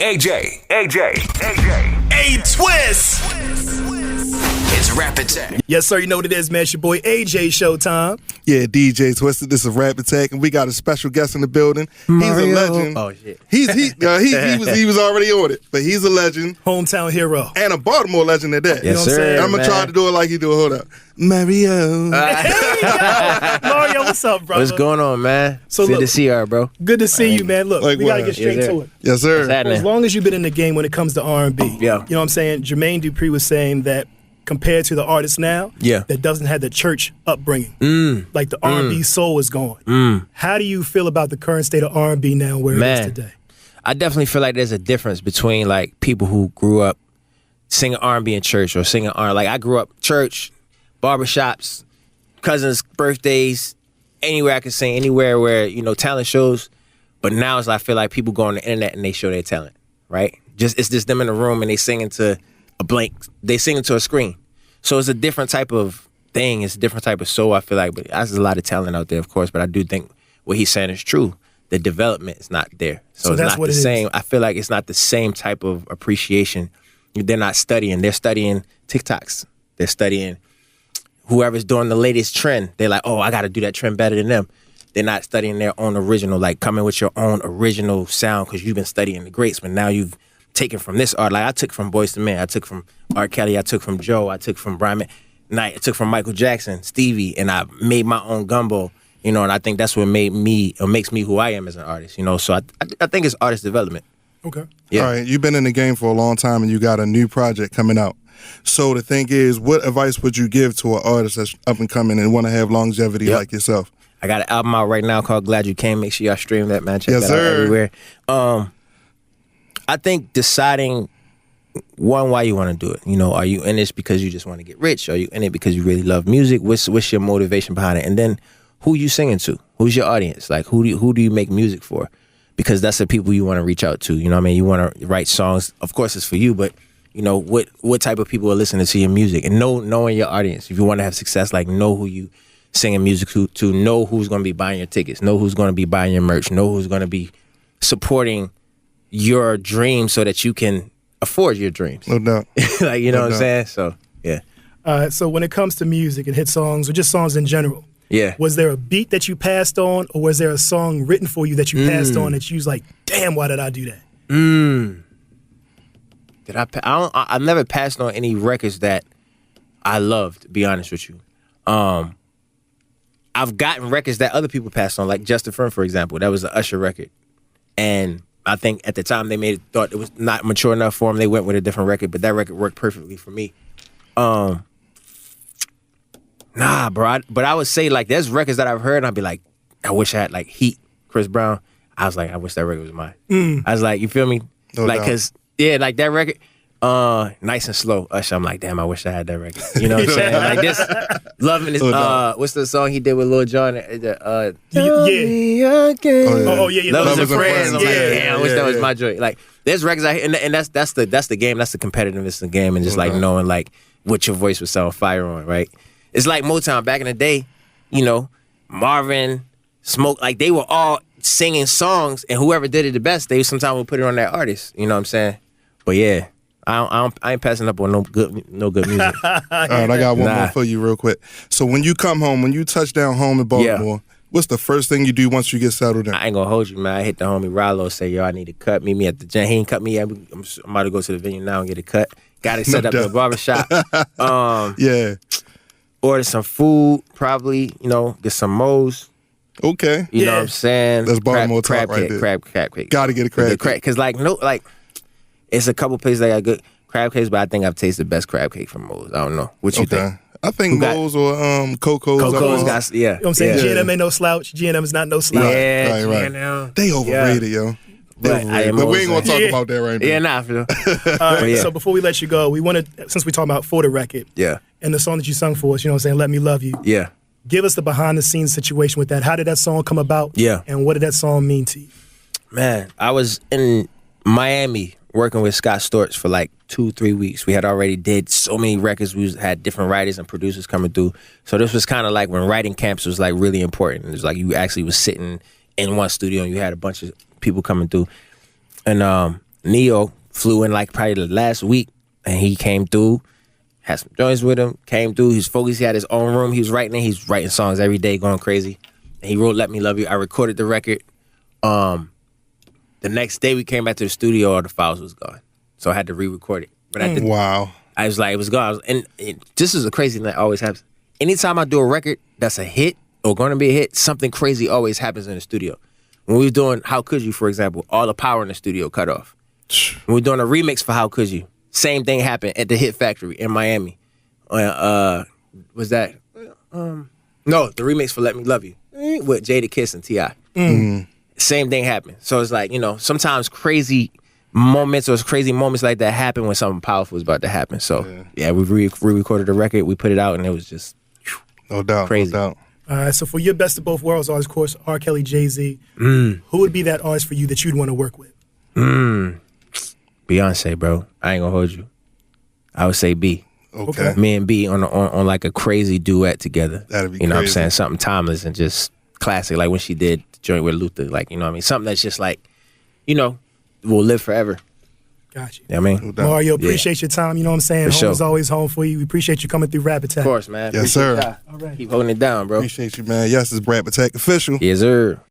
AJ. A-Twist. It's Rap Attack. Yes, sir. You know what it is, man. It's your boy AJ Showtime. Yeah, DJ Twisted. This is Rap Attack, and we got a special guest in the building. Mario. He's a legend. Oh shit. He was already on it, but he's a legend Hometown hero. and a Baltimore legend at that. Yes, sir. I'm gonna try to do it like he do it. Hold up, Mario. Hey, yo. Mario, what's up, bro? What's going on, man? So Good look, to see you, bro. Good to see you, man. Look, Like we gotta what? get straight Yes, to sir. it. Yes, sir. What's happening? As long as you've been in the game when it comes to R&B, Yeah. you know what I'm saying? Jermaine Dupri was saying that compared to the artists now, Yeah. that doesn't have the church upbringing, like the R&B soul is gone. How do you feel about the current state of R&B now, where it Man. is today? I definitely feel like there's a difference between like people who grew up singing R&B in church or singing R. Like I grew up church, barbershops, cousins' birthdays, anywhere I could sing, anywhere where talent shows. But now it's like, I feel like people go on the internet and they show their talent, right? It's just them in the room and they sing into a blank. They sing into a screen. So it's a different type of thing. It's a different type of soul. I feel like, but there's a lot of talent out there, of course. But I do think what he's saying is true. The development is not there. So it's that's not what the it is. same. I feel like it's not the same type of appreciation. They're not studying. They're studying TikToks. They're studying whoever's doing the latest trend. They're like, oh, I got to do that trend better than them. They're not studying their own original, like coming with your own original sound because you've been studying the greats, but now you've taken from this art. Like I took from Boyz II Men, I took from R. Kelly, I took from Joe, I took from Brian Knight, I took from Michael Jackson, Stevie, and I made my own gumbo, and I think that's what makes me who I am as an artist, So I think it's artist development. Okay. Yeah. All right, you've been in the game for a long time, and you got a new project coming out. So the thing is, what advice would you give to an artist that's up and coming and want to have longevity like yourself? I got an album out right now called Glad You Came. Make sure y'all stream that, man. Check Yes, that out sir. everywhere. I think deciding, one, why you want to do it. Are you in this because you just want to get rich? Are you in it because you really love music? What's your motivation behind it? And then who you singing to? Who's your audience? Like who do you make music for? Because that's the people you want to reach out to. You know what I mean? You want to write songs. Of course it's for you, but what type of people are listening to your music? And knowing your audience. If you want to have success, like know who you singing music to know who's going to be buying your tickets, know who's going to be buying your merch, know who's going to be supporting your dreams so that you can afford your dreams. No doubt. Like, what I'm saying? So, yeah. So when it comes to music and hit songs or just songs in general, Yeah. was there a beat that you passed on, or was there a song written for you that you passed on that you was like, damn, why did I do that? Did I never passed on any records that I loved, to be honest with you. I've gotten records that other people passed on, like Just a Friend, for example. That was an Usher record. And I think at the time they thought it was not mature enough for them. They went with a different record, but that record worked perfectly for me. Nah, bro. But I would say, like, there's records that I've heard and I'd be like, I wish I had, like, Heat, Chris Brown. I was like, I wish that record was mine. I was like, you feel me? No like, doubt. because, yeah, like that record, Nice and Slow, Usher, I'm like, damn, I wish I had that record. You know what I'm saying? Like this, loving this, what's the song he did with Lil Jon? Yeah. Tell me again. Oh, yeah. Love is a Friend. Friend. I'm like, Yeah, damn, I wish that was my joint. Like, there's records I hear, and that's the game. That's the competitiveness of the game, and just like knowing like what your voice would sound fire on, right? It's like Motown back in the day, Marvin, Smoke, like they were all singing songs, and whoever did it the best, they sometimes would put it on that artist. You know what I'm saying? But yeah, I ain't passing up on no good music. All right, I got one more for you real quick. So when you come home, when you touch down home in Baltimore, what's the first thing you do once you get settled in? I ain't gonna hold you, man. I hit the homie Rollo, say, yo, I need a cut. Meet me at the gym. He ain't cut me yet. I'm about to go to the venue now and get a cut. Got it set up in the barbershop. Yeah. Order some food, probably, get some Moe's. Okay. You know what I'm saying? That's Baltimore crab talk right cake, there. crab cake. Gotta get a crab cake. Because, it's a couple places that got good crab cakes, but I think I've tasted the best crab cake from Moe's. I don't know. What you think? I think Moe's or Coco's. Coco's got, yeah. You know what I'm saying? Yeah. G&M ain't no slouch. G&M is not no slouch. Yeah, Right. G&M. They overrated, yo. They But I overrated. am But we ain't gonna also- talk Yeah. about that right now. Yeah, nah, Phil. All right, yeah. so before we let you go, we wanted, since we talking about For the Record, Yeah. and the song that you sung for us, you know what I'm saying, Let Me Love You. Yeah. Give us the behind the scenes situation with that. How did that song come about? Yeah. And what did that song mean to you? Man, I was in Miami working with Scott Storch for like 2-3 weeks. We had already did so many records. We had different writers and producers coming through. So this was kind of like when writing camps was like really important. It was like you actually was sitting in one studio and you had a bunch of people coming through. And Neo flew in like probably the last week, and he came through, had some joints with him, came through. He's focused. He had his own room. He was writing. He's writing songs every day, going crazy. And he wrote "Let Me Love You." I recorded the record. The next day we came back to the studio, all the files was gone, so I had to re-record it. But Wow. I was like, it was gone. This is a crazy thing that always happens. Anytime I do a record that's a hit or going to be a hit, something crazy always happens in the studio. When we were doing How Could You, for example, all the power in the studio cut off. When we were doing a remix for How Could You, same thing happened at the Hit Factory in Miami. Was that? No, the remix for Let Me Love You with Jada Kiss and T.I. Same thing happened. So it's like, sometimes crazy moments like that happen when something powerful is about to happen. So yeah, we re-recorded the record, we put it out, and it was just no doubt, crazy. No doubt. All right, so for your best of both worlds artist, of course, R. Kelly, Jay-Z, who would be that artist for you that you'd want to work with? Beyonce, bro. I ain't gonna hold you. I would say B. Okay. Me and B on like a crazy duet together. That'd be You know what I'm crazy. saying? Something timeless and just classic, like when she did the joint with Luther. Like, you know what I mean? Something that's just like, will live forever. Got you. You know what I mean? No doubt. Mario, appreciate your time. You know what I'm saying? For Home sure. is always home for you. We appreciate you coming through Rap Attack. Of course, man. Yes, Appreciate sir. y'all. All right. Keep holding it down, bro. Appreciate you, man. Yes, it's Rap Attack Official. Yes, sir.